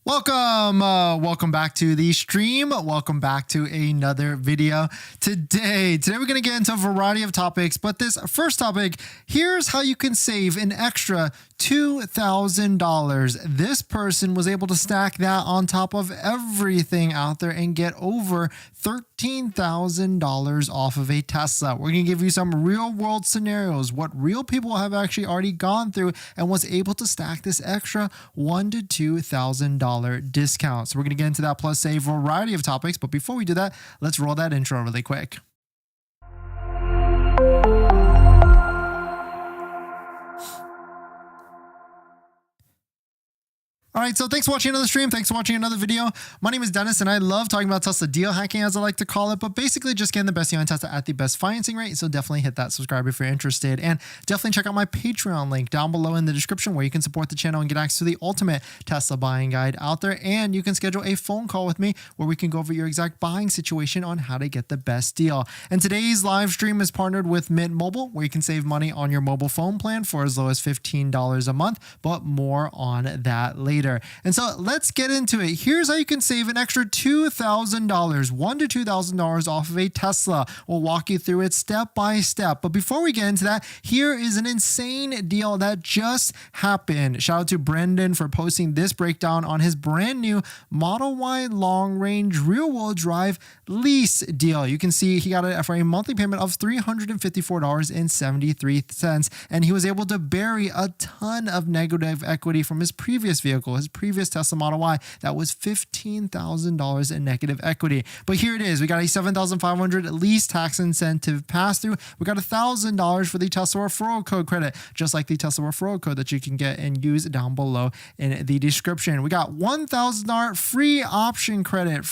Welcome back to the stream. Welcome back to another video. Today we're going to get into a variety of topics, but this first topic, here's how you can save an extra $2,000. This person was able to stack that on top of everything out there and get over $13,000 off of a Tesla. We're going to give you some real world scenarios, what real people have actually already gone through and was able to stack this extra $1,000 to $2,000 discount. So we're going to get into that plus a variety of topics. But before we do that, let's roll that intro really quick. All right, so thanks for watching another stream. Thanks for watching another video. My name is Dennis, and I love talking about Tesla deal hacking, as I like to call it, but basically just getting the best deal on Tesla at the best financing rate. So definitely hit that subscribe if you're interested, and definitely check out my Patreon link down below in the description where you can support the channel and get access to the ultimate Tesla buying guide out there. And you can schedule a phone call with me where we can go over your exact buying situation on how to get the best deal. And today's live stream is partnered with Mint Mobile, where you can save money on your mobile phone plan for as low as $15 a month, but more on that later. And so let's get into it. Here's how you can save an extra $2,000, $1,000 to $2,000 off of a Tesla. We'll walk you through it step by step. But before we get into that, here is an insane deal that just happened. Shout out to Brendan for posting this breakdown on his brand new Model Y long range rear wheel drive lease deal. You can see he got it for a monthly payment of $354.73. And he was able to bury a ton of negative equity from his previous vehicle, his previous Tesla Model Y, that was $15,000 in negative equity. But here it is. We got a $7,500 lease tax incentive pass through. We got $1,000 for the Tesla referral code credit, just like the Tesla referral code that you can get and use down below in the description. We got $1,000 free option credit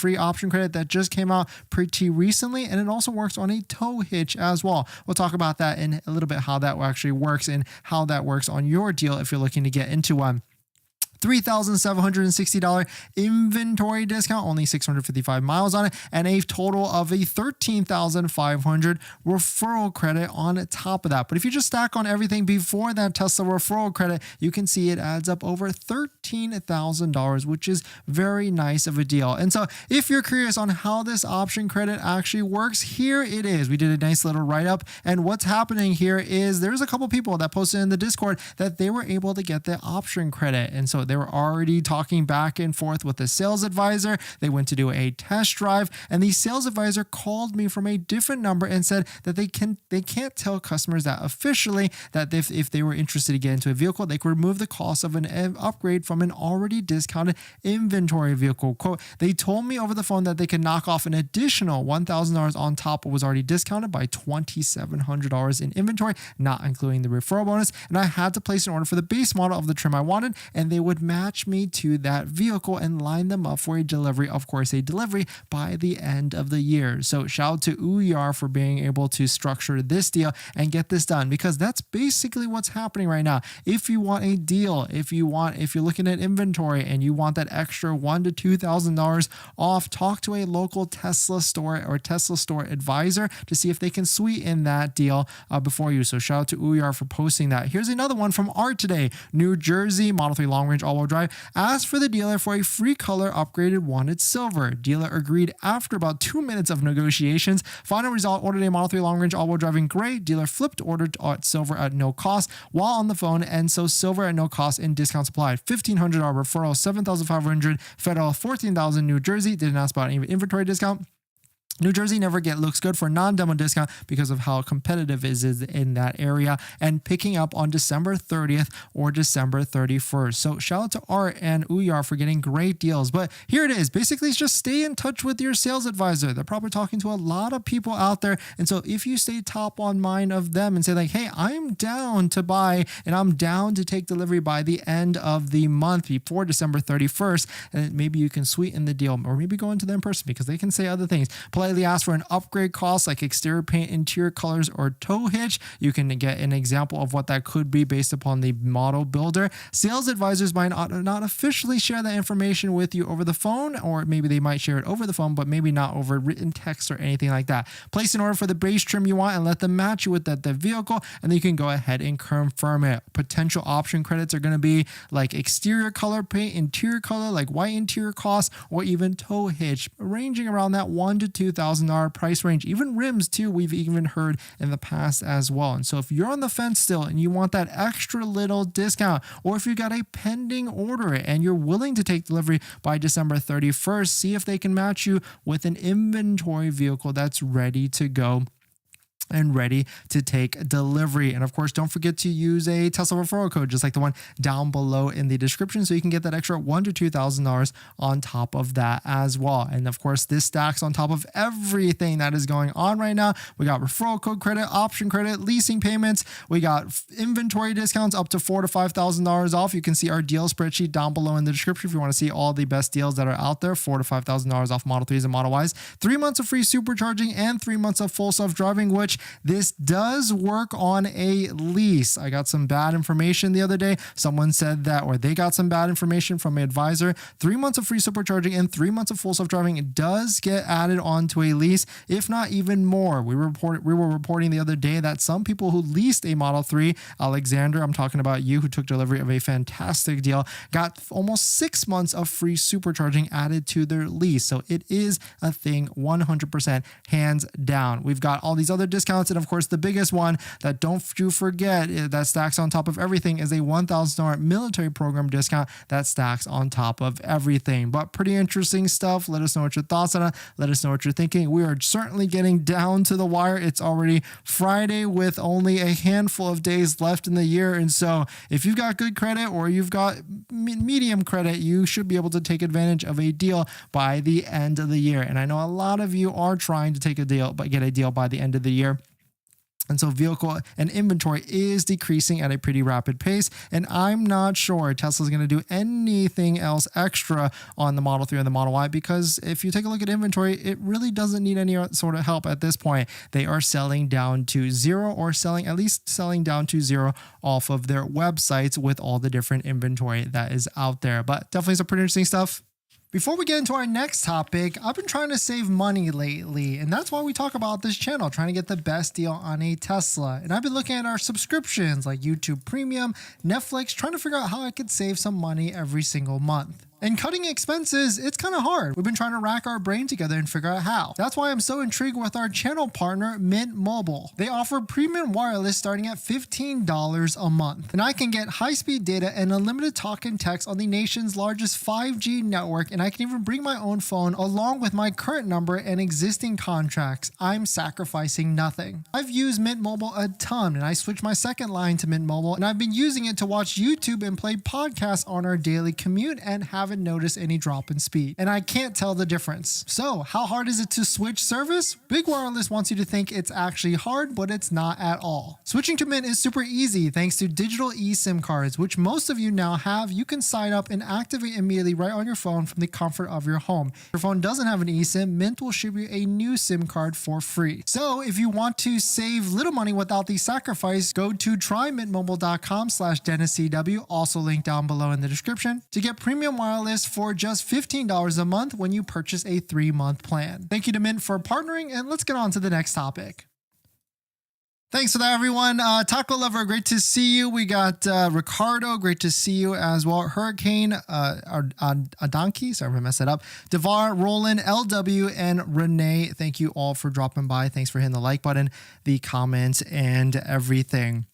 that just came out pretty recently, and it also works on a tow hitch as well. We'll talk about that in a little bit, how that actually works and how that works on your deal if you're looking to get into one. $3,760 inventory discount, only 655 miles on it, and a total of a $13,500 referral credit on top of that. But if you just stack on everything before that Tesla referral credit, you can see it adds up over $13,000, which is very nice of a deal. And so if you're curious on how this option credit actually works, here it is. We did a nice little write-up, and what's happening here is there's a couple people that posted in the Discord that they were able to get the option credit. And so they were already talking back and forth with the sales advisor. They went to do a test drive, and the sales advisor called me from a different number and said that they can't tell customers that officially that if they were interested to get into a vehicle, they could remove the cost of an upgrade from an already discounted inventory vehicle. Quote, they told me over the phone that they could knock off an additional $1,000 on top of what was already discounted by $2,700 in inventory, not including the referral bonus. And I had to place an order for the base model of the trim I wanted, and they would match me to that vehicle and line them up for a delivery, of course, a delivery by the end of the year. So shout out to Uyar for being able to structure this deal and get this done, because that's basically what's happening right now. If you want a deal, if you're looking at inventory and you want that extra $1,000 to $2,000 off, talk to a local Tesla store or Tesla store advisor to see if they can sweeten that deal before you. So shout out to Uyar for posting that. Here's another one from Art today. New Jersey Model 3 long range all-wheel drive asked for the dealer for a free color upgraded, wanted silver. Dealer agreed after about 2 minutes of negotiations. Final result, ordered a Model 3 long range all-wheel drive in gray. Dealer flipped, ordered silver at no cost while on the phone, and so silver at no cost and discounts applied. $1,500 referral, $7,500 federal, $14,000 New Jersey. Didn't ask about any inventory discount. New Jersey never looks good for non-demo discount because of how competitive it is in that area, and picking up on December 30th or December 31st. So shout out to Art and Uyar for getting great deals. But here it is. Basically, it's just stay in touch with your sales advisor. They're probably talking to a lot of people out there. And so if you stay top on mind of them and say like, hey, I'm down to buy and I'm down to take delivery by the end of the month before December 31st, and maybe you can sweeten the deal, or maybe go into them in person because they can say other things. Plus, politely ask for an upgrade cost like exterior paint, interior colors, or tow hitch, you can get an example of what that could be based upon the model builder. Sales advisors might not officially share that information with you over the phone, or maybe they might share it over the phone, but maybe not over written text or anything like that. Place an order for the base trim you want and let them match you with the vehicle, and then you can go ahead and confirm it. Potential option credits are going to be like exterior color paint, interior color, like white interior costs, or even tow hitch, ranging around that $1,000 to $2,000 price range. Even rims too, we've even heard in the past as well. And so if you're on the fence still and you want that extra little discount, or if you got a pending order and you're willing to take delivery by December 31st, see if they can match you with an inventory vehicle that's ready to go and ready to take delivery. And of course, don't forget to use a Tesla referral code, just like the one down below in the description, so you can get that extra $1,000 to $2,000 on top of that as well. And of course, this stacks on top of everything that is going on right now. We got referral code credit, option credit, leasing payments. We got inventory discounts up to $4,000 to $5,000 off. You can see our deal spreadsheet down below in the description if you want to see all the best deals that are out there. $4,000 to $5,000 off Model 3s and Model Ys. 3 months of free supercharging and 3 months of full self-driving, which this does work on a lease. I got some bad information the other day. Someone said that, or they got some bad information from an advisor. 3 months of free supercharging and 3 months of full self-driving does get added onto a lease, if not even more. We were reporting the other day that some people who leased a Model 3, Alexander, I'm talking about you, who took delivery of a fantastic deal, got almost 6 months of free supercharging added to their lease. So it is a thing, 100% hands down. We've got all these other discounts, and of course, the biggest one that don't you forget that stacks on top of everything is a $1,000 military program discount that stacks on top of everything. But pretty interesting stuff. Let us know what your thoughts on it. Let us know what you're thinking. We are certainly getting down to the wire. It's already Friday with only a handful of days left in the year. And so if you've got good credit or you've got medium credit, you should be able to take advantage of a deal by the end of the year. And I know a lot of you are trying to take a deal, but get a deal by the end of the year. And so vehicle and inventory is decreasing at a pretty rapid pace. And I'm not sure Tesla's going to do anything else extra on the Model 3 and the Model Y, because if you take a look at inventory, it really doesn't need any sort of help at this point. They are selling down to zero, or at least selling down to zero off of their websites with all the different inventory that is out there. But definitely some pretty interesting stuff. Before we get into our next topic, I've been trying to save money lately, and that's why we talk about this channel, trying to get the best deal on a Tesla. And I've been looking at our subscriptions like YouTube Premium, Netflix, trying to figure out how I could save some money every single month. And cutting expenses, it's kind of hard. We've been trying to rack our brain together and figure out how. That's why I'm so intrigued with our channel partner, Mint Mobile. They offer premium wireless starting at $15 a month. And I can get high-speed data and unlimited talk and text on the nation's largest 5G network, and I can even bring my own phone along with my current number and existing contracts. I'm sacrificing nothing. I've used Mint Mobile a ton, and I switched my second line to Mint Mobile, and I've been using it to watch YouTube and play podcasts on our daily commute and haven't noticed any drop in speed. And I can't tell the difference. So how hard is it to switch service? Big Wireless wants you to think it's actually hard, but it's not at all. Switching to Mint is super easy thanks to digital eSIM cards, which most of you now have. You can sign up and activate immediately right on your phone from the comfort of your home. If your phone doesn't have an eSIM, Mint will ship you a new SIM card for free. So if you want to save little money without the sacrifice, go to trymintmobile.com/DennisCW, also linked down below in the description, to get premium wireless for just $15 a month when you purchase a 3-month plan. Thank you to Mint for partnering, and let's get on to the next topic. Thanks for that, everyone. Taco Lover, great to see you. We got Ricardo, great to see you as well. Hurricane, Adanki, sorry if I messed that up. Devar, Roland, LW, and Renee, thank you all for dropping by. Thanks for hitting the like button, the comments, and everything.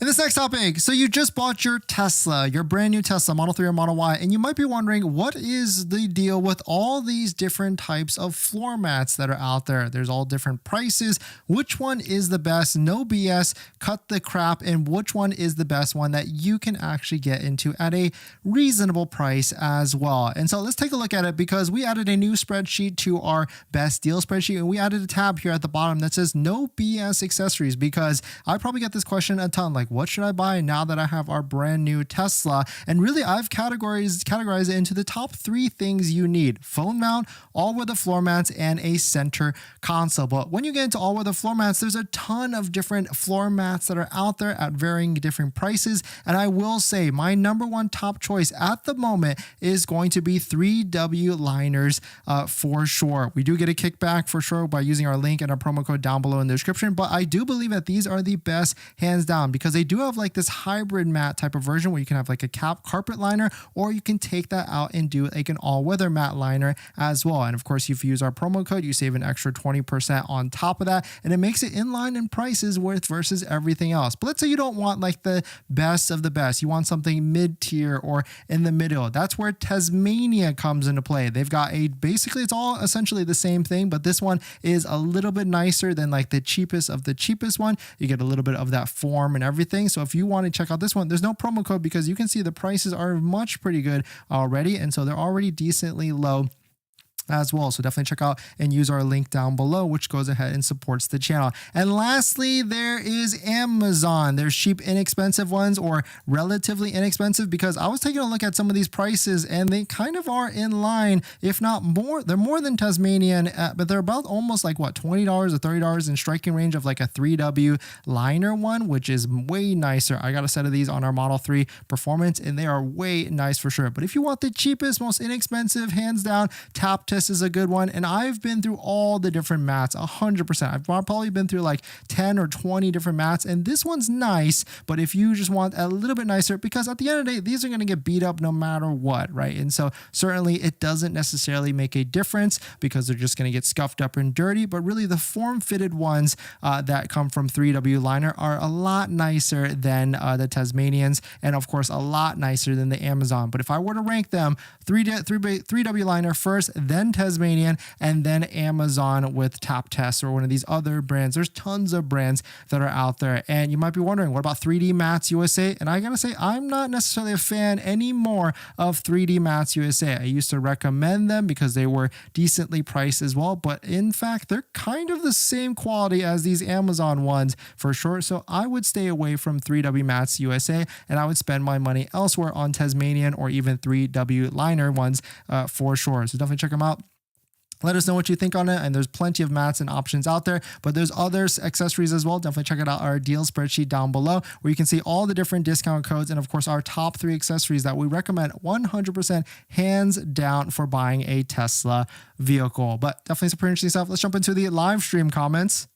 In this next topic, so you just bought your Tesla, your brand new Tesla Model 3 or Model Y, and you might be wondering, what is the deal with all these different types of floor mats that are out there? There's all different prices. Which one is the best? No BS, cut the crap, and which one is the best one that you can actually get into at a reasonable price as well? And so let's take a look at it, because we added a new spreadsheet to our best deal spreadsheet, and we added a tab here at the bottom that says no BS accessories, because I probably get this question a ton, like, like, what should I buy now that I have our brand new Tesla? And really, I've categorized it into the top 3 things you need: phone mount, all-weather floor mats, and a center console. But when you get into all-weather floor mats, there's a ton of different floor mats that are out there at varying different prices. And I will say my number one top choice at the moment is going to be 3W liners for sure. We do get a kickback for sure by using our link and our promo code down below in the description, but I do believe that these are the best hands down, because they do have like this hybrid mat type of version where you can have like a carpet liner, or you can take that out and do like an all-weather matte liner as well. And of course, if you use our promo code, you save an extra 20% on top of that, and it makes it in line in prices versus everything else. But let's say you don't want like the best of the best, you want something mid-tier or in the middle. That's where Tasmania comes into play. They've got basically it's all essentially the same thing, but this one is a little bit nicer than like the cheapest of the cheapest one. You get a little bit of that form and everything. So if you want to check out this one, there's no promo code because you can see the prices are pretty good already, and so they're already decently low as well. So definitely check out and use our link down below, which goes ahead and supports the channel. And lastly, there is Amazon. There's cheap, inexpensive ones, or relatively inexpensive, because I was taking a look at some of these prices and they kind of are in line, if not more. They're more than Tasmanian, but they're about almost like what, $20 or $30 in striking range of like a 3W liner one, which is way nicer. I got a set of these on our Model 3 Performance and they are way nice for sure. But if you want the cheapest, most inexpensive, hands down, Tap Test is a good one. And I've been through all the different mats 100%. I've probably been through like 10 or 20 different mats, and this one's nice. But if you just want a little bit nicer, because at the end of the day, these are going to get beat up no matter what, right? And so certainly it doesn't necessarily make a difference because they're just going to get scuffed up and dirty. But really the form-fitted ones that come from 3W liner are a lot nicer than the Tasmanians, and of course a lot nicer than the Amazon. But if I were to rank them, 3W liner first, then Tasmanian, and then Amazon with Tap Test or one of these other brands. There's tons of brands that are out there. And you might be wondering, what about 3D Mats USA? And I gotta say, I'm not necessarily a fan anymore of 3D Mats USA. I used to recommend them because they were decently priced as well, but in fact, they're kind of the same quality as these Amazon ones for sure. So I would stay away from 3W Mats USA, and I would spend my money elsewhere on Tasmanian or even 3W liner ones for sure. So definitely check them out. Let us know what you think on it, and there's plenty of mats and options out there, but there's other accessories as well. Definitely check out our deal spreadsheet down below where you can see all the different discount codes and of course our top 3 accessories that we recommend 100% hands down for buying a Tesla vehicle. But definitely some pretty interesting stuff. Let's jump into the live stream comments.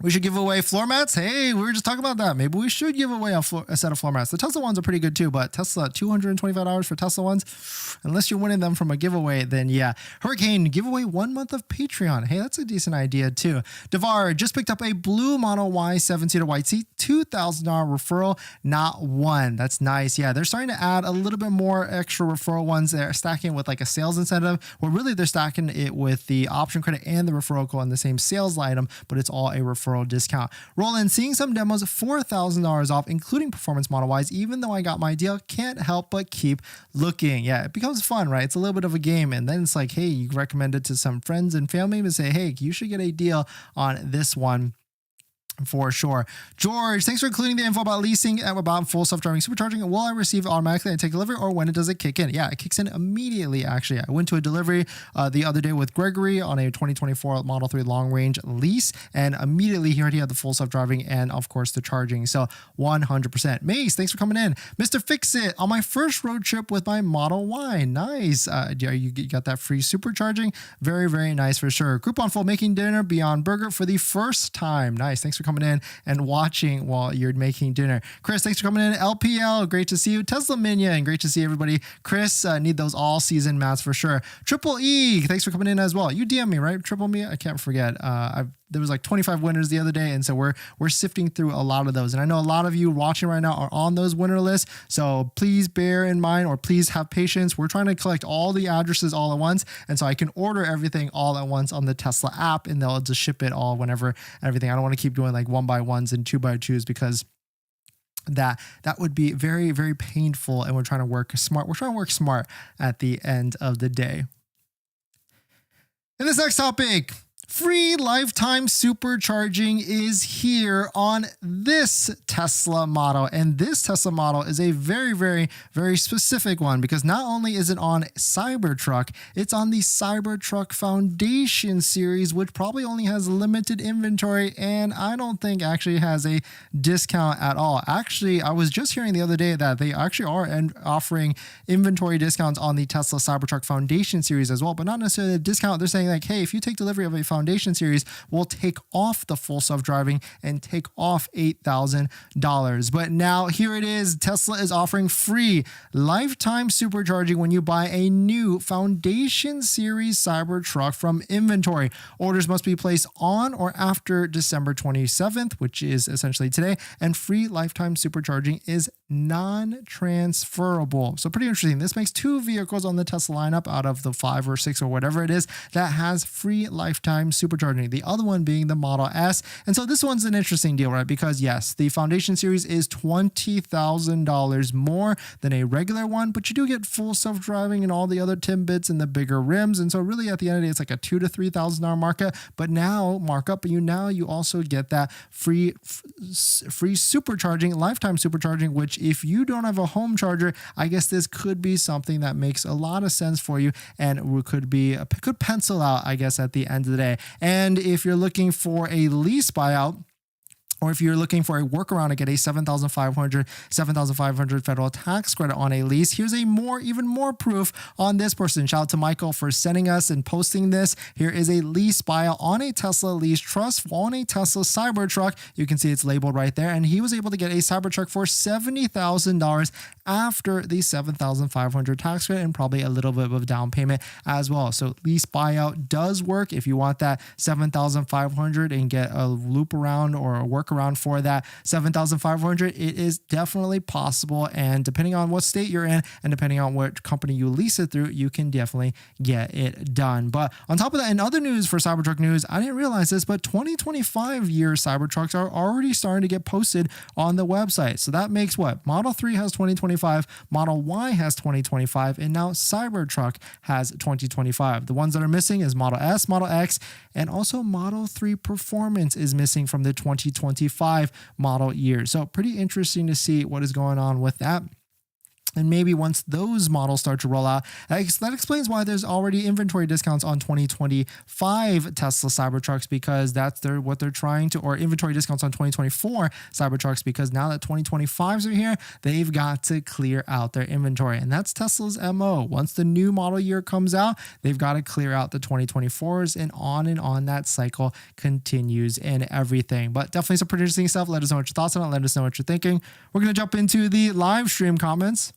We should give away floor mats. Hey, we were just talking about that. Maybe we should give away a set of floor mats. The Tesla ones are pretty good too, but Tesla, $225 for Tesla ones. Unless you're winning them from a giveaway, then yeah. Hurricane, give away 1 month of Patreon. Hey, that's a decent idea too. Devar just picked up a blue Model Y 7-seater white seat, $2,000 referral, not one. That's nice. Yeah, they're starting to add a little bit more extra referral ones. They're stacking with like a sales incentive. Well, really they're stacking it with the option credit and the referral code on the same sales item, but it's all a referral discount. Roland, seeing some demos, $4,000 off, including performance Model Ys. Even though I got my deal, can't help but keep looking. Yeah, it becomes fun, right? It's a little bit of a game, and then it's like, hey, you recommend it to some friends and family and say, hey, you should get a deal on this one. For sure. George, thanks for including the info about leasing and about full self-driving supercharging. Will I receive it automatically and take delivery, or when does it kick in? Yeah, it kicks in immediately, actually. I went to a delivery the other day with Gregory on a 2024 Model 3 long-range lease, and immediately he already had the full self-driving and, of course, the charging. So 100%. Mace, thanks for coming in. Mr. Fix-It, on my first road trip with my Model Y. Nice. You got that free supercharging? Very, very nice for sure. Groupon full, making dinner Beyond Burger for the first time. Nice. Thanks for coming in and watching while you're making dinner. Chris, thanks for coming in. LPL, great to see you. Tesla Minion, great to see everybody. Chris, need those all season mats for sure. Triple E, thanks for coming in as well. You DM me, right? Triple Me, I can't forget. There was like 25 winners the other day, and so we're sifting through a lot of those. And I know a lot of you watching right now are on those winner lists, so please bear in mind, or please have patience. We're trying to collect all the addresses all at once, and so I can order everything all at once on the Tesla app, and they'll just ship it all whenever and everything. I don't want to keep doing like 1x1s and 2x2s because that would be very, very painful, and we're trying to work smart. We're trying to work smart at the end of the day. And this next topic, Free lifetime supercharging is here on this Tesla model. And this Tesla model is a very, very, very specific one because not only is it on Cybertruck, it's on the Cybertruck Foundation series, which probably only has limited inventory and I don't think actually has a discount at all. Actually, I was just hearing the other day that they actually are offering inventory discounts on the Tesla Cybertruck Foundation series as well, but not necessarily a discount. They're saying like, hey, if you take delivery of a Foundation series, we'll take off the full self-driving and take off $8,000. But now here it is. Tesla is offering free lifetime supercharging when you buy a new Foundation series Cybertruck from inventory. Orders must be placed on or after December 27th, which is essentially today, and free lifetime supercharging is non-transferable. So pretty interesting. This makes 2 vehicles on the Tesla lineup out of the 5 or 6 or whatever it is that has free lifetime supercharging. The other one being the Model S. And so this one's an interesting deal, right? Because yes, the Foundation series is $20,000 more than a regular one, but you do get full self-driving and all the other Timbits and the bigger rims. And so really at the end of the day, it's like a $2,000 to $3,000 markup, but you also get that free supercharging, lifetime supercharging, which if you don't have a home charger, I guess this could be something that makes a lot of sense for you and could pencil out, I guess, at the end of the day. And if you're looking for a lease buyout, or if you're looking for a workaround to get a $7,500 federal tax credit on a lease, here's even more proof on this person. Shout out to Michael for sending us and posting this. Here is a lease buyout on a Tesla lease trust on a Tesla Cybertruck. You can see it's labeled right there. And he was able to get a Cybertruck for $70,000 after the $7,500 tax credit and probably a little bit of a down payment as well. So lease buyout does work if you want that $7,500 and get a loop around or a workaround for that $7,500. It is definitely possible, and depending on what state you're in and depending on what company you lease it through, you can definitely get it done. But on top of that, in other news for Cybertruck news, I didn't realize this, but 2025 year Cybertrucks are already starting to get posted on the website. So that makes what? Model 3 has 2025, Model Y has 2025, and now Cybertruck has 2025. The ones that are missing is Model S, Model X, and also Model 3 Performance is missing from the 2025 model year. So pretty interesting to see what is going on with that. And maybe once those models start to roll out, that explains why there's already inventory discounts on 2025 Tesla Cybertrucks, because what they're trying to, or inventory discounts on 2024 Cybertrucks, because now that 2025s are here, they've got to clear out their inventory. And that's Tesla's MO. Once the new model year comes out, they've got to clear out the 2024s, and on that cycle continues and everything. But definitely some pretty interesting stuff. Let us know what your thoughts on it. Let us know what you're thinking. We're going to jump into the live stream comments.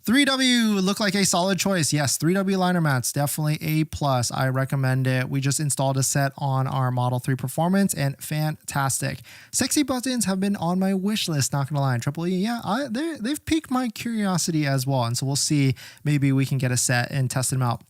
3W looked like a solid choice. Yes, 3W liner mats, definitely A+. I recommend it. We just installed a set on our Model 3 Performance and fantastic. Sexy buttons have been on my wish list, not gonna lie. Triple E, yeah, they've piqued my curiosity as well. And so we'll see, maybe we can get a set and test them out.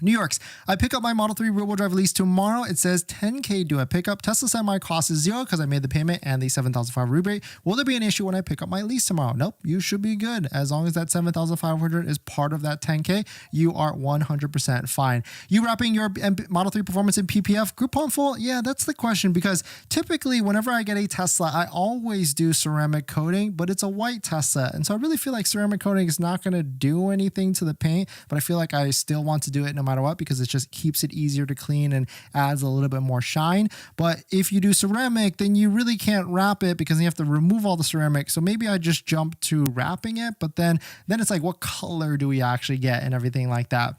New York's, I pick up my Model 3 rear-wheel drive lease tomorrow. It says $10K due at pickup. Tesla said my cost is $0 because I made the payment and the $7,500 rebate. Will there be an issue when I pick up my lease tomorrow? Nope, you should be good. As long as that $7,500 is part of that $10K, you are 100% fine. You wrapping your Model 3 Performance in PPF? Groupon full? Yeah, that's the question, because typically whenever I get a Tesla, I always do ceramic coating, but it's a white Tesla. And so I really feel like ceramic coating is not going to do anything to the paint, but I feel like I still want to do it no matter what, because it just keeps it easier to clean and adds a little bit more shine. But if you do ceramic, then you really can't wrap it because you have to remove all the ceramic. So maybe I just jump to wrapping it, but then it's like, what color do we actually get and everything like that.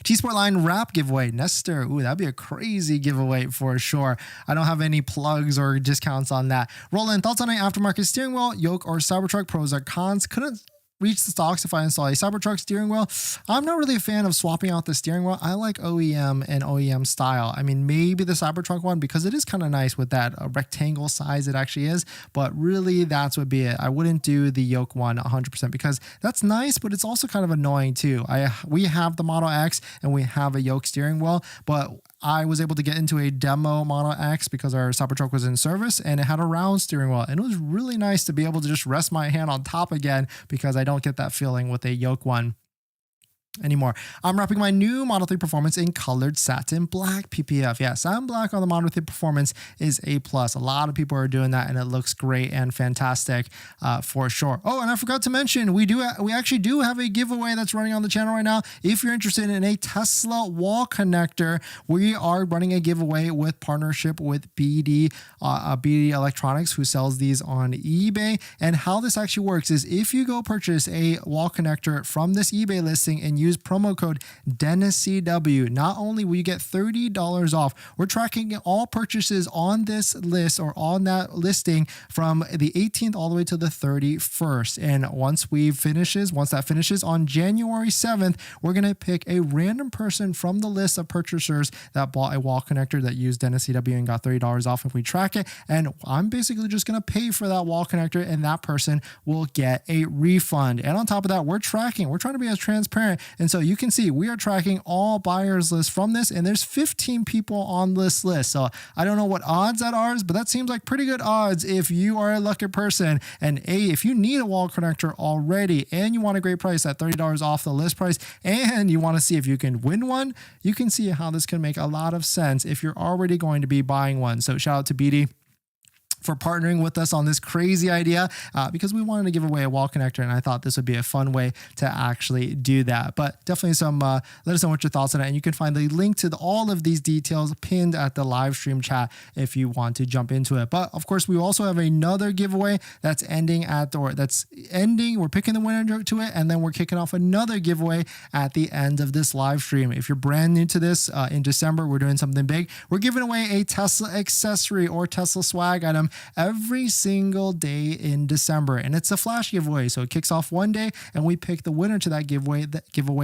T-Sport line wrap giveaway. Nestor, ooh, that'd be a crazy giveaway for sure. I don't have any plugs or discounts on that. Roland, thoughts on an aftermarket steering wheel, yoke, or Cybertruck? Pros or cons? Couldn't reach the stocks if I install a Cybertruck steering wheel. I'm not really a fan of swapping out the steering wheel. I like OEM and OEM style. I mean, maybe the Cybertruck one, because it is kind of nice with that rectangle size it actually is, but really that's would be it. I wouldn't do the yoke one 100% because that's nice, but it's also kind of annoying too. We have the Model X and we have a yoke steering wheel, but I was able to get into a demo Model X because our Cybertruck was in service and it had a round steering wheel. And it was really nice to be able to just rest my hand on top again because I don't get that feeling with a yoke one anymore. I'm wrapping my new Model 3 Performance in colored satin black PPF. Yeah, satin black on the Model 3 Performance is a plus. A lot of people are doing that and it looks great and fantastic for sure. Oh, and I forgot to mention, we actually do have a giveaway that's running on the channel right now. If you're interested in a Tesla wall connector, we are running a giveaway with partnership with BD Electronics, who sells these on eBay. And how this actually works is if you go purchase a wall connector from this eBay listing and use promo code DENNISCW, not only will you get $30 off, we're tracking all purchases on this list or on that listing from the 18th all the way to the 31st. And once that finishes on January 7th, we're going to pick a random person from the list of purchasers that bought a wall connector that used DENNISCW and got $30 off if we track it. And I'm basically just going to pay for that wall connector and that person will get a refund. And on top of that, we're trying to be as transparent. And so you can see we are tracking all buyers lists from this, and there's 15 people on this list. So I don't know what odds that are, but that seems like pretty good odds if you are a lucky person. And if you need a wall connector already and you want a great price at $30 off the list price, and you want to see if you can win one, you can see how this can make a lot of sense if you're already going to be buying one. So shout out to BD for partnering with us on this crazy idea because we wanted to give away a wall connector and I thought this would be a fun way to actually do that. But definitely let us know what your thoughts on it, and you can find the link to all of these details pinned at the live stream chat if you want to jump into it. But of course, we also have another giveaway that's ending. We're picking the winner to it, and then we're kicking off another giveaway at the end of this live stream. If you're brand new to this, in December, we're doing something big. We're giving away a Tesla accessory or Tesla swag item every single day in December, and it's a flash giveaway, so it kicks off one day and we pick the winner to that giveaway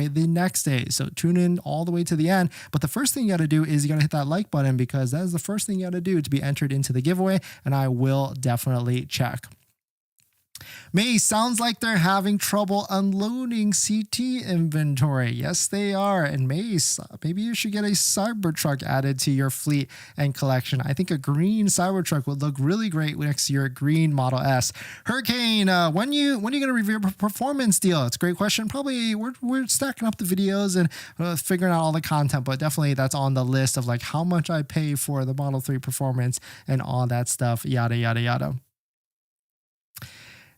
the next day. So tune in all the way to the end. But the first thing you got to do is you got to hit that like button, because that is the first thing you got to do to be entered into the giveaway, and I will definitely check. May, sounds like they're having trouble unloading CT inventory. Yes, they are. And May, maybe you should get a Cybertruck added to your fleet and collection. I think a green Cybertruck would look really great next to your green Model S. Hurricane, when are you going to review a performance deal? It's a great question. Probably we're stacking up the videos and figuring out all the content, but definitely that's on the list of like how much I pay for the Model 3 Performance and all that stuff, yada, yada, yada.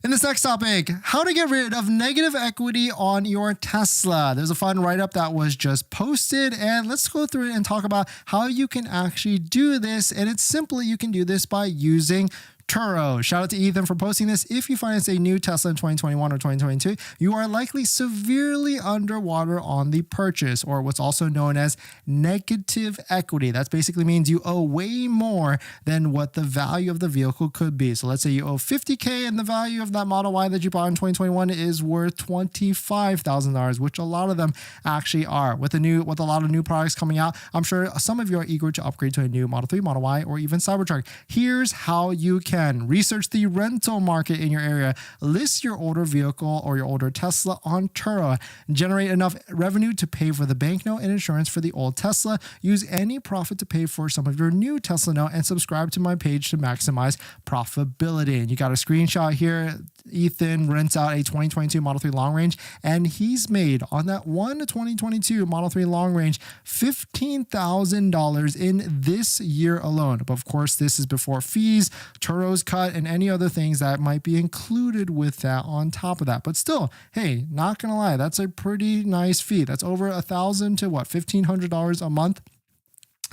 In this next topic, how to get rid of negative equity on your Tesla. There's a fun write-up that was just posted, and let's go through it and talk about how you can actually do this. And it's simply, you can do this by using Turo. Shout out to Ethan for posting this. If you finance a new Tesla in 2021 or 2022, you are likely severely underwater on the purchase, or what's also known as negative equity. That basically means you owe way more than what the value of the vehicle could be. So let's say you owe $50K and the value of that Model Y that you bought in 2021 is worth $25,000, which a lot of them actually are. With a lot of new products coming out, I'm sure some of you are eager to upgrade to a new Model 3, Model Y, or even Cybertruck. Here's how you can research the rental market in your area, list your older vehicle or your older Tesla on Turo, generate enough revenue to pay for the bank note and insurance for the old Tesla, use any profit to pay for some of your new Tesla note, and subscribe to my page to maximize profitability. And you got a screenshot here. Ethan rents out a 2022 Model 3 long range, and he's made on that one 2022 Model 3 long range $15,000 in this year alone. But of course, this is before fees, Turo's cut, and any other things that might be included with that on top of that. But still, hey, not gonna lie, that's a pretty nice fee. That's over $1,000 to $1,500 a month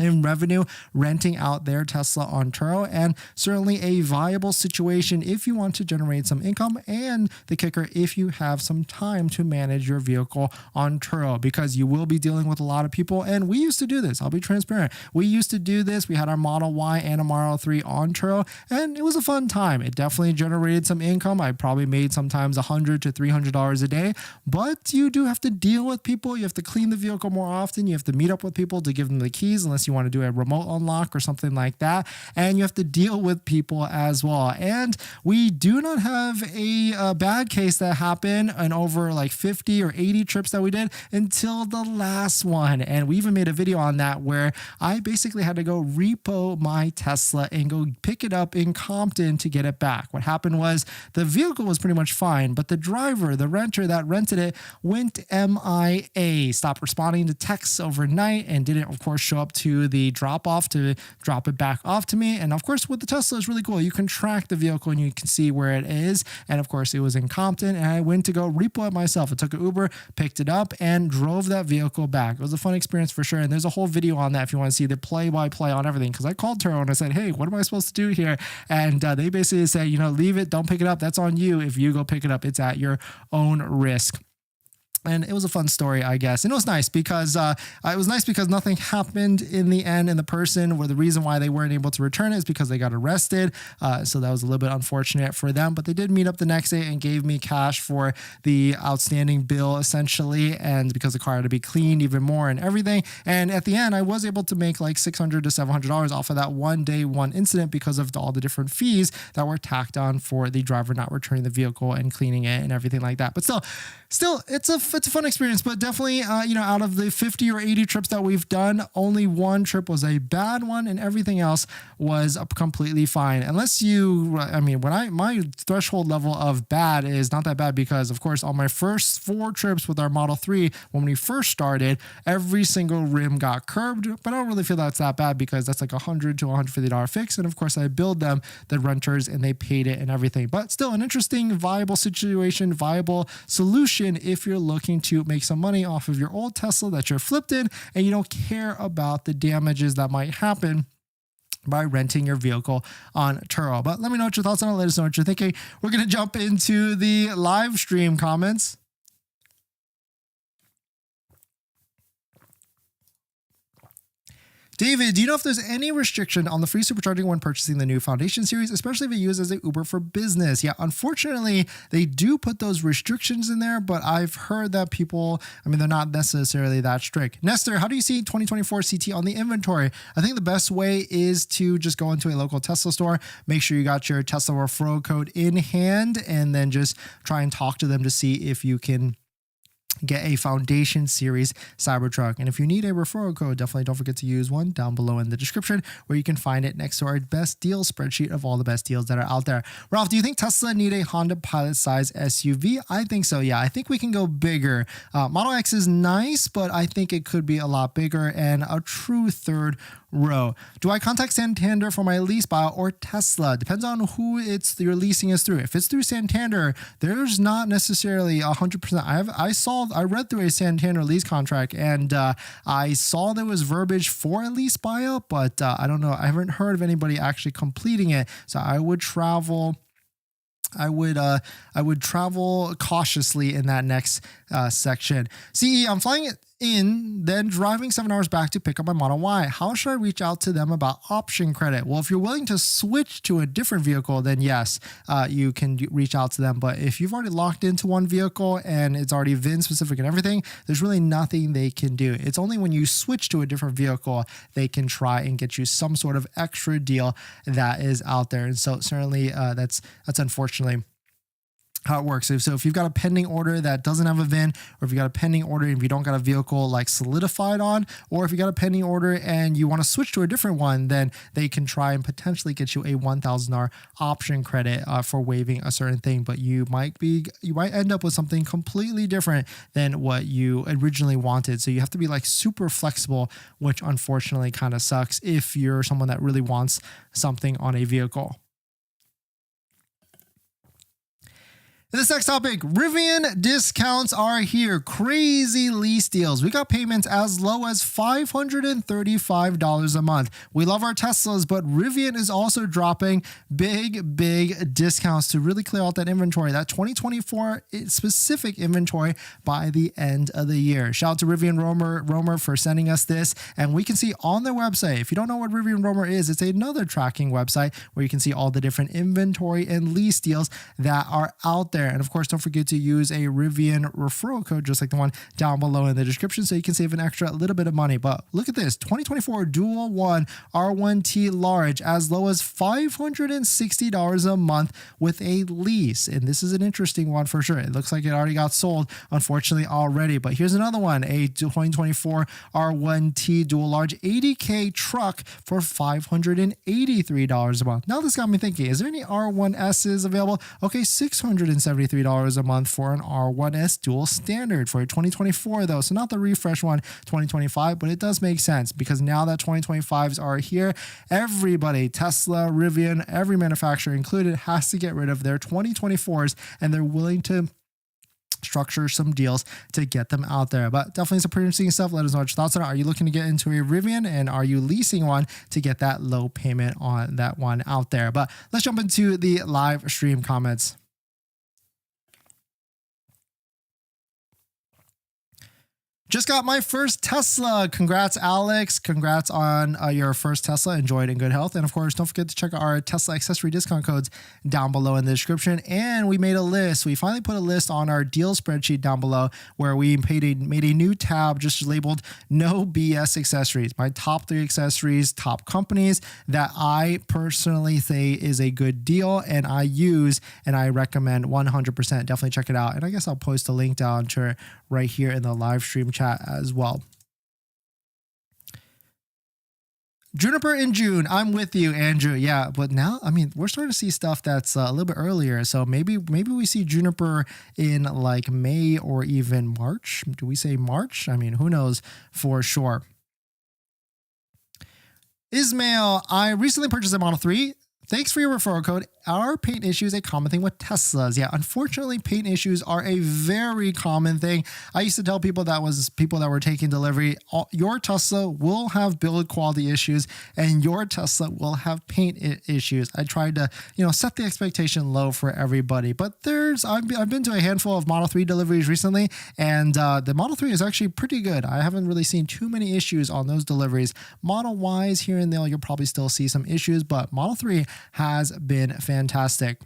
in revenue renting out their Tesla on Turo, and certainly a viable situation if you want to generate some income, and the kicker, if you have some time to manage your vehicle on Turo, because you will be dealing with a lot of people. And we used to do this. I'll be transparent. We used to do this. We had our Model Y and a Model 3 on Turo, and it was a fun time. It definitely generated some income. I probably made sometimes $100 to $300 a day, but you do have to deal with people. You have to clean the vehicle more often. You have to meet up with people to give them the keys, unless you you want to do a remote unlock or something like that. And you have to deal with people as well. And we do not have a bad case that happened in over like 50 or 80 trips that we did until the last one. And we even made a video on that where I basically had to go repo my Tesla and go pick it up in Compton to get it back. What happened was the vehicle was pretty much fine, but the driver, the renter that rented it, went MIA, stopped responding to texts overnight, and didn't, of course, show up to the drop off to drop it back off to me. And of course, with the Tesla, it's really cool. You can track the vehicle and you can see where it is. And of course, it was in Compton, and I went to go repo it myself. I took an Uber, picked it up, and drove that vehicle back. It was a fun experience for sure. And there's a whole video on that if you want to see the play-by-play on everything. Because I called Turo and I said, hey, what am I supposed to do here? And they basically said, leave it, don't pick it up. That's on you. If you go pick it up, it's at your own risk. And it was a fun story, I guess. And it was nice because nothing happened in the end. And the person, or the reason why they weren't able to return it is because they got arrested. So that was a little bit unfortunate for them. But they did meet up the next day and gave me cash for the outstanding bill, essentially. And because the car had to be cleaned even more and everything. And at the end, I was able to make like $600 to $700 off of that one incident because of all the different fees that were tacked on for the driver not returning the vehicle and cleaning it and everything like that. But still, it's a fun experience, but definitely, out of the 50 or 80 trips that we've done, only one trip was a bad one and everything else was completely fine. Unless my threshold level of bad is not that bad because, of course, on my first 4 trips with our Model 3, when we first started, every single rim got curbed, but I don't really feel that's that bad because that's like $100 to $150 fix. And of course, I billed them, the renters, and they paid it and everything. But still an interesting, viable situation, viable solution if you're looking to make some money off of your old Tesla that you're flipped in and you don't care about the damages that might happen by renting your vehicle on Turo. But let me know what your thoughts on it. Let us know what you're thinking. We're going to jump into the live stream comments. David, do you know if there's any restriction on the free supercharging when purchasing the new Foundation series, especially if it used as an Uber for business? Yeah, unfortunately, they do put those restrictions in there, but I've heard that they're not necessarily that strict. Nestor, how do you see 2024 CT on the inventory? I think the best way is to just go into a local Tesla store, make sure you got your Tesla referral code in hand, and then just try and talk to them to see if you can get a Foundation Series Cybertruck. And if you need a referral code, definitely don't forget to use one down below in the description where you can find it next to our best deal spreadsheet of all the best deals that are out there. Ralph, do you think Tesla need a Honda Pilot size SUV? I think so. Yeah, I think we can go bigger. Model X is nice, but I think it could be a lot bigger and a true third row. Do I contact Santander for my lease buyout or Tesla? Depends on who you're leasing is through. If it's through Santander, there's not necessarily 100%. I read through a Santander lease contract and I saw there was verbiage for a lease buyout, but I don't know. I haven't heard of anybody actually completing it. So I would travel cautiously in that next section. CE, I'm flying it in, then driving 7 hours back to pick up my Model Y. How should I reach out to them about option credit? Well, if you're willing to switch to a different vehicle, then yes, you can reach out to them. But if you've already locked into one vehicle and it's already VIN specific and everything, there's really nothing they can do. It's only when you switch to a different vehicle, they can try and get you some sort of extra deal that is out there. And so certainly that's unfortunately how it works. So if you've got a pending order that doesn't have a VIN, or if you got a pending order and if you don't got a vehicle like solidified on, or if you got a pending order and you want to switch to a different one, then they can try and potentially get you a $1,000 option credit for waiving a certain thing. But you might end up with something completely different than what you originally wanted. So you have to be like super flexible, which unfortunately kind of sucks if you're someone that really wants something on a vehicle. This next topic, Rivian discounts are here. Crazy lease deals. We got payments as low as $535 a month. We love our Teslas, but Rivian is also dropping big discounts to really clear out that inventory, that 2024 specific inventory by the end of the year. Shout out to Rivian Roamer for sending us this. And we can see on their website, if you don't know what Rivian Roamer is, it's another tracking website where you can see all the different inventory and lease deals that are out there. there. And of course, don't forget to use a Rivian referral code, just like the one down below in the description, so you can save an extra little bit of money. But look at this, 2024 Dual One R1T Large, as low as $560 a month with a lease. And this is an interesting one for sure. It looks like it already got sold, unfortunately, already. But here's another one, a 2024 R1T Dual Large 80K truck for $583 a month. Now this got me thinking, is there any R1Ss available? Okay, $673 a month for an R1S Dual Standard for a 2024 though. So not the refresh one, 2025, but it does make sense because now that 2025s are here, everybody, Tesla, Rivian, every manufacturer included, has to get rid of their 2024s, and they're willing to structure some deals to get them out there. But definitely some pretty interesting stuff. Let us know what your thoughts are. Are you looking to get into a Rivian, and are you leasing one to get that low payment on that one out there? But let's jump into the live stream comments. Just got my first Tesla. Congrats, Alex. Congrats on your first Tesla. Enjoy it in good health. And of course, don't forget to check out our Tesla accessory discount codes down below in the description. And we made a list. We finally put a list on our deal spreadsheet down below where we made a new tab just labeled No BS Accessories. My top 3 accessories, top companies that I personally say is a good deal and I use and I recommend 100%. Definitely check it out. And I guess I'll post a link down to it right here in the live stream chat as well. Juniper in June. I'm with you, Andrew. Yeah, but now, I mean, we're starting to see stuff that's a little bit earlier. So maybe we see Juniper in like May or even March. Do we say March? I mean, who knows for sure. Ismail, I recently purchased a Model 3. Thanks for your referral code. Are paint issues a common thing with Teslas? Yeah, unfortunately, paint issues are a very common thing. I used to tell people that were taking delivery, your Tesla will have build quality issues and your Tesla will have paint issues. I tried to, set the expectation low for everybody. But I've been to a handful of Model 3 deliveries recently, and the Model 3 is actually pretty good. I haven't really seen too many issues on those deliveries. Model Ys here and there, you'll probably still see some issues, but Model 3 has been fantastic.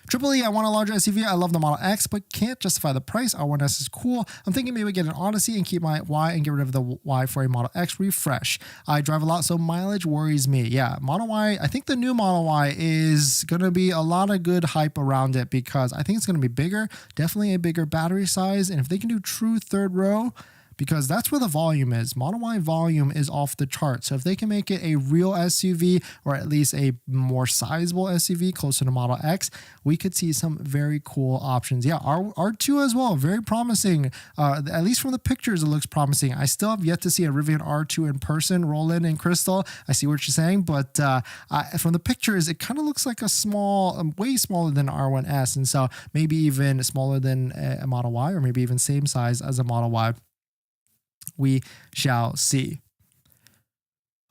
Triple E, I want a larger SUV. I love the Model X, but can't justify the price. R1S is cool. I'm thinking maybe get an Odyssey and keep my Y and get rid of the Y for a Model X refresh. I drive a lot, so mileage worries me. Yeah, Model Y, I think the new Model Y is going to be a lot of good hype around it because I think it's going to be bigger, definitely a bigger battery size. And if they can do true third row, because that's where the volume is. Model Y volume is off the chart. So if they can make it a real SUV or at least a more sizable SUV closer to Model X, we could see some very cool options. Yeah, R2 as well, very promising. At least from the pictures, it looks promising. I still have yet to see a Rivian R2 in person, Roland and Crystal. I see what you're saying, but from the pictures, it kind of looks like a way smaller than R1S. And so maybe even smaller than a Model Y, or maybe even same size as a Model Y. We shall see.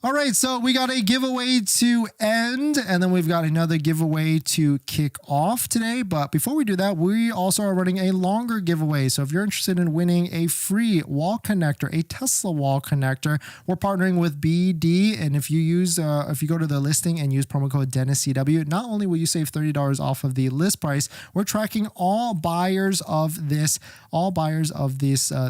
All right, so we got a giveaway to end, and then we've got another giveaway to kick off today. But before we do that, we also are running a longer giveaway. So if you're interested in winning a free wall connector, a Tesla wall connector, we're partnering with BD. And if you go to the listing and use promo code DennisCW, not only will you save $30 off of the list price, we're tracking all buyers of this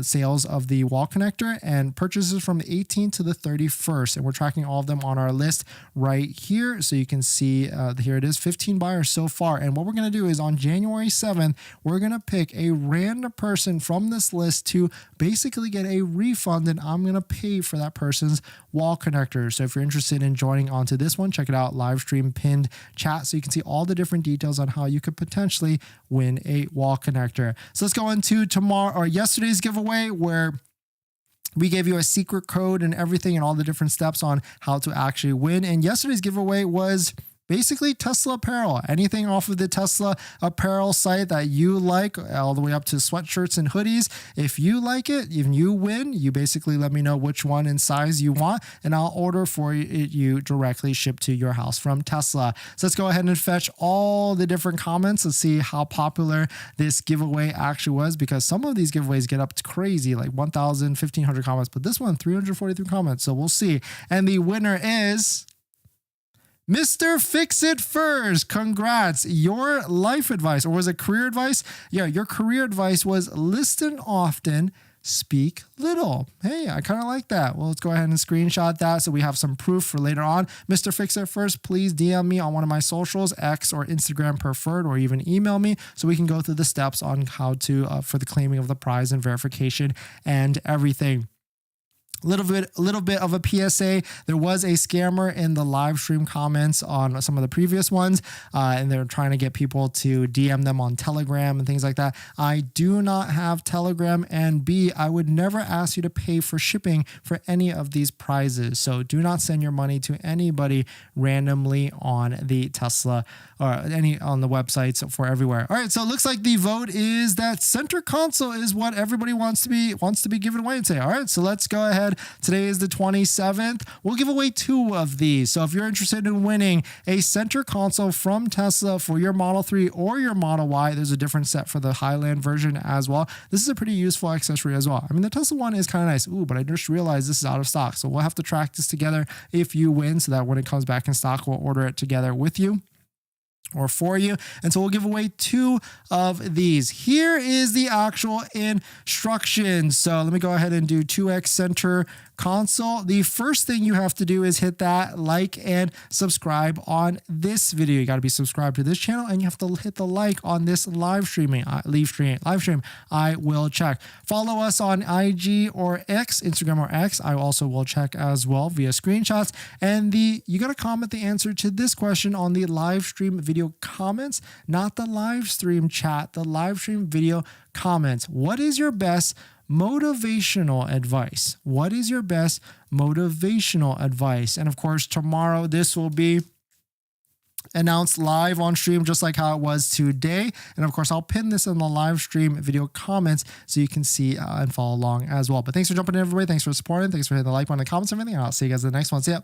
sales of the wall connector and purchases from the 18th to the 31st. And we're tracking all of them on our list right here. So you can see here it is, 15 buyers so far. And what we're going to do is on January 7th, we're going to pick a random person from this list to basically get a refund, and I'm going to pay for that person's wall connector. So if you're interested in joining onto this one, check it out, live stream pinned chat, so you can see all the different details on how you could potentially win a wall connector. So let's go into yesterday's giveaway, where we gave you a secret code and everything and all the different steps on how to actually win. And yesterday's giveaway was basically Tesla apparel. Anything off of the Tesla apparel site that you like, all the way up to sweatshirts and hoodies. If you like it, if you win, you basically let me know which one and size you want, and I'll order for you directly shipped to your house from Tesla. So let's go ahead and fetch all the different comments. Let's see how popular this giveaway actually was, because some of these giveaways get up to crazy, like 1,000, 1,500 comments, but this one, 343 comments. So we'll see. And the winner is Mr. Fix It First, congrats. Your life advice, or was it career advice? Yeah, your career advice was listen often, speak little. Hey, I kind of like that. Well, let's go ahead and screenshot that so we have some proof for later on. Mr. Fix It First, please DM me on one of my socials, X or Instagram preferred, or even email me so we can go through the steps on how to for the claiming of the prize and verification and everything. Little bit of a PSA. There was a scammer in the live stream comments on some of the previous ones, and they're trying to get people to DM them on Telegram and things like that. I do not have Telegram, and B, I would never ask you to pay for shipping for any of these prizes. So do not send your money to anybody randomly on the Tesla or any on the websites for everywhere. All right, so it looks like the vote is that center console is what everybody wants to be given away today. All right, so let's go ahead. Today is the 27th. We'll give away 2 of these. So if you're interested in winning a center console from Tesla for your Model 3 or your Model Y, there's a different set for the Highland version as well. This is a pretty useful accessory as well. I mean, the Tesla one is kind of nice. Ooh, but I just realized this is out of stock. So we'll have to track this together if you win so that when it comes back in stock, we'll order it together with you or for you. And so we'll give away 2 of these. Here is the actual instructions. So let me go ahead and do 2x center console. The first thing you have to do is hit that like and subscribe on this video. You got to be subscribed to this channel, and you have to hit the like on this live stream. I will check. Follow us on IG or X, Instagram or X. I also will check as well via screenshots. And you got to comment the answer to this question on the live stream video comments, not the live stream chat, the live stream video comments. What is your best motivational advice? What is your best motivational advice? And of course, tomorrow this will be announced live on stream, just like how it was today. And of course, I'll pin this in the live stream video comments so you can see and follow along as well. But thanks for jumping in, everybody. Thanks for supporting. Thanks for hitting the like button, the comments, and everything. And I'll see you guys in the next one. See ya.